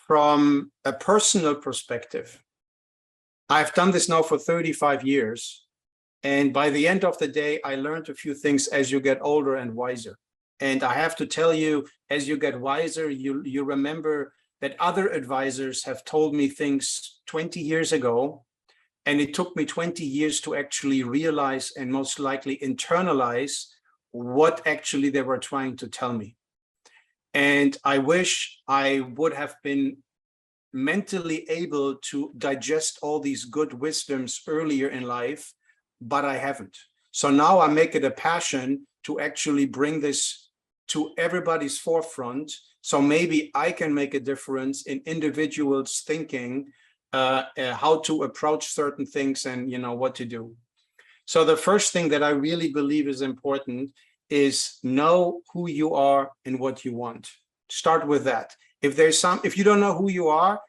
from a personal perspective, I've done this now for 35 years. And by the end of the day, I learned a few things as you get older and wiser. And I have to tell you, as you get wiser, you remember that other advisors have told me things 20 years ago. And it took me 20 years to actually realize and most likely internalize what actually they were trying to tell me. And I wish I would have been mentally able to digest all these good wisdoms earlier in life, but I haven't. So now I make it a passion to actually bring this to everybody's forefront. So maybe I can make a difference in individuals thinking how to approach certain things and what to do. So the first thing that I really believe is important is know who you are and what you want. Start with that. If you don't know who you are,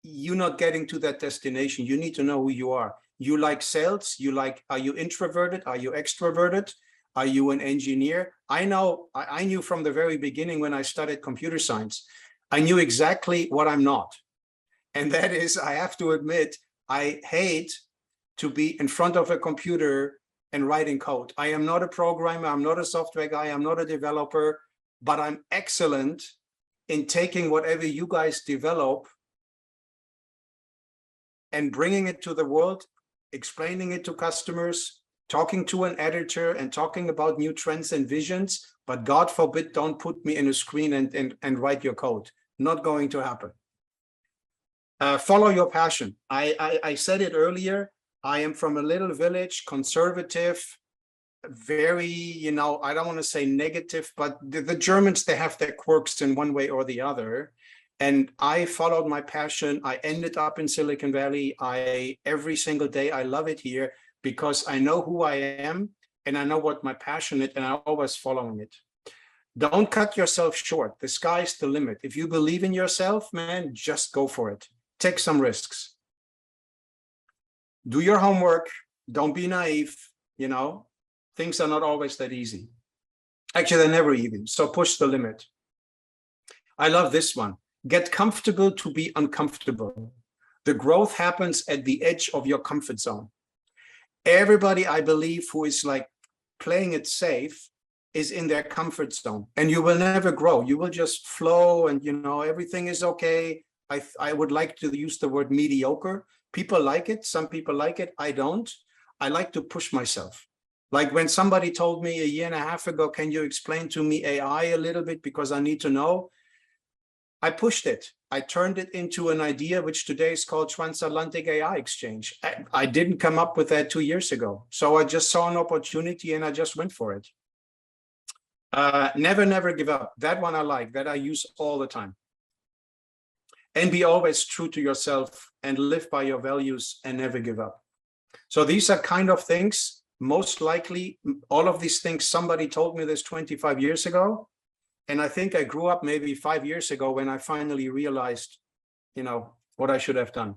you're not getting to that destination. You need to know who you are. You like sales? Are you introverted? Are you extroverted? Are you an engineer? I knew from the very beginning when I studied computer science, I knew exactly what I'm not. And that is, I have to admit, I hate to be in front of a computer and writing code. I am not a programmer. I'm not a software guy. I'm not a developer, but I'm excellent in taking whatever you guys develop and bringing it to the world, explaining it to customers, talking to an editor and talking about new trends and visions. But God forbid, don't put me in a screen and write your code. Not going to happen. Follow your passion. I said it earlier. I am from a little village, conservative, very, I don't want to say negative, but the Germans, they have their quirks in one way or the other. And I followed my passion. I ended up in Silicon Valley. Every single day, I love it here because I know who I am and I know what my passion is, and I'm always following it. Don't cut yourself short. The sky's the limit. If you believe in yourself, man, just go for it. Take some risks. Do your homework. Don't be naive. Things are not always that easy. Actually, they're never easy. So push the limit. I love this one. Get comfortable to be uncomfortable. The growth happens at the edge of your comfort zone. Everybody, I believe, who is like playing it safe is in their comfort zone, and you will never grow. You will just flow and, everything is okay. I would like to use the word mediocre. People like it. Some people like it. I don't. I like to push myself. Like when somebody told me a year and a half ago, can you explain to me AI a little bit because I need to know? I pushed it. I turned it into an idea, which today is called Transatlantic AI Exchange. I didn't come up with that 2 years ago. So I just saw an opportunity and I just went for it. Never give up. That one I like, that I use all the time. And be always true to yourself and live by your values and never give up. So these are kind of things, most likely all of these things, somebody told me this 25 years ago. And I think I grew up maybe 5 years ago when I finally realized, what I should have done.